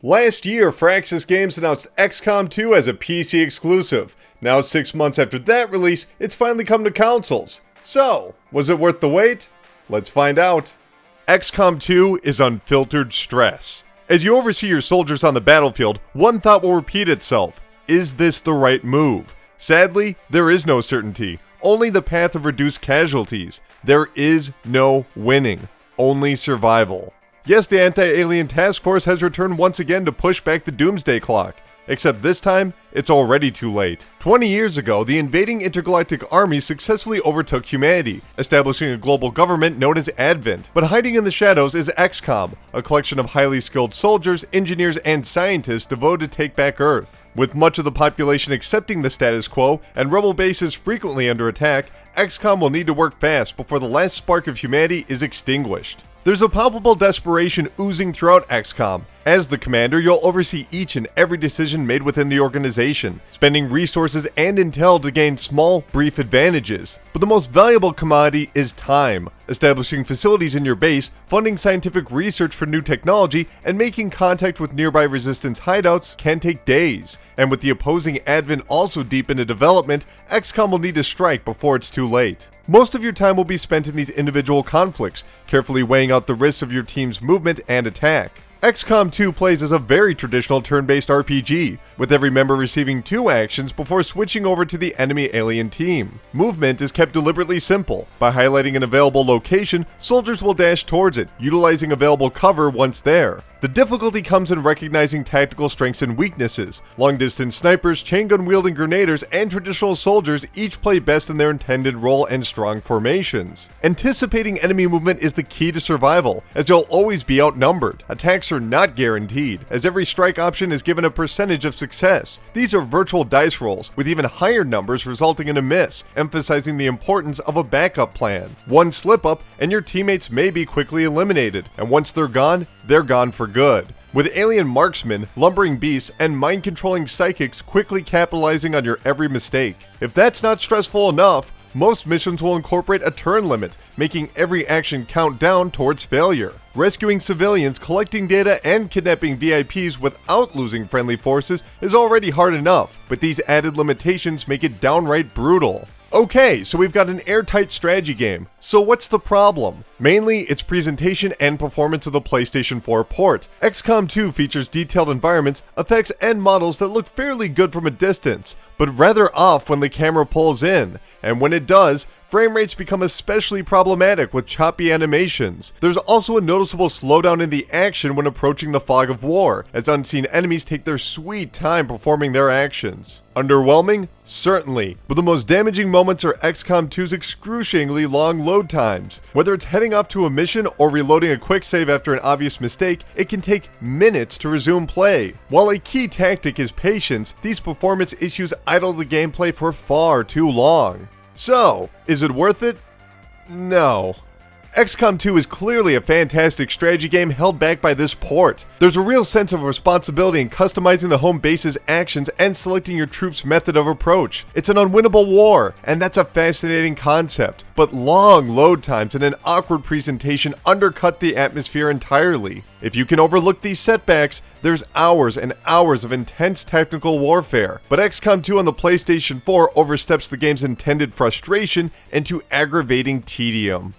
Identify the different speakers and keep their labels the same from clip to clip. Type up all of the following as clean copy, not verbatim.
Speaker 1: Last year, Firaxis Games announced XCom 2 as a PC exclusive. Now 6 months after that release, it's finally come to consoles. So, was it worth the wait? Let's find out. XCom 2 is unfiltered stress. As you oversee your soldiers on the battlefield, one thought will repeat itself. Is this the right move? Sadly, there is no certainty. Only the path of reduced casualties. There is no winning. Only survival. Yes, the Anti-Alien Task Force has returned once again to push back the doomsday clock. Except this time, it's already too late. 20 years ago, the invading intergalactic army successfully overtook humanity, establishing a global government known as Advent. But hiding in the shadows is XCom, a collection of highly skilled soldiers, engineers, and scientists devoted to take back Earth. With much of the population accepting the status quo and rebel bases frequently under attack, XCom will need to work fast before the last spark of humanity is extinguished. There's a palpable desperation oozing throughout XCom. As the commander, you'll oversee each and every decision made within the organization, spending resources and intel to gain small, brief advantages. But the most valuable commodity is time. Establishing facilities in your base, funding scientific research for new technology, and making contact with nearby resistance hideouts can take days. And with the opposing Advent also deep into development, XCOM will need to strike before it's too late. Most of your time will be spent in these individual conflicts, carefully weighing out the risks of your team's movement and attack. XCOM 2 plays as a very traditional turn-based RPG, with every member receiving 2 actions before switching over to the enemy alien team. Movement is kept deliberately simple. By highlighting an available location, soldiers will dash towards it, utilizing available cover once there. The difficulty comes in recognizing tactical strengths and weaknesses. Long-distance snipers, chain gun-wielding grenadiers, and traditional soldiers each play best in their intended role and strong formations. Anticipating enemy movement is the key to survival, as you'll always be outnumbered. Attacks are not guaranteed, as every strike option is given a percentage of success. These are virtual dice rolls, with even higher numbers resulting in a miss, emphasizing the importance of a backup plan. One slip-up, and your teammates may be quickly eliminated, and once they're gone for good. With alien marksmen, lumbering beasts, and mind-controlling psychics quickly capitalizing on your every mistake. If that's not stressful enough, most missions will incorporate a turn limit, making every action count down towards failure. Rescuing civilians, collecting data, and kidnapping VIPs without losing friendly forces is already hard enough, but these added limitations make it downright brutal. Okay, so we've got an airtight strategy game. So what's the problem? Mainly, its presentation and performance of the PlayStation 4 port. XCOM 2 features detailed environments, effects, and models that look fairly good from a distance, but rather off when the camera pulls in. And when it does, frame rates become especially problematic with choppy animations. There's also a noticeable slowdown in the action when approaching the fog of war, as unseen enemies take their sweet time performing their actions. Underwhelming? Certainly, but the most damaging moments are XCOM 2's excruciatingly long load times. Whether it's heading off to a mission or reloading a quick save after an obvious mistake, it can take minutes to resume play. While a key tactic is patience, these performance issues idle the gameplay for far too long. So, is it worth it? No. XCOM 2 is clearly a fantastic strategy game held back by this port. There's a real sense of responsibility in customizing the home base's actions and selecting your troops' method of approach. It's an unwinnable war, and that's a fascinating concept. But long load times and an awkward presentation undercut the atmosphere entirely. If you can overlook these setbacks, there's hours and hours of intense technical warfare. But XCOM 2 on the PlayStation 4 oversteps the game's intended frustration into aggravating tedium.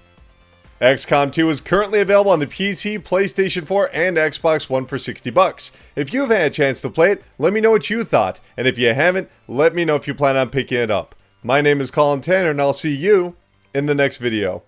Speaker 1: XCOM 2 is currently available on the PC, PlayStation 4, and Xbox One for $60. If you've had a chance to play it, let me know what you thought, and if you haven't, let me know if you plan on picking it up. My name is Colin Tanner, and I'll see you in the next video.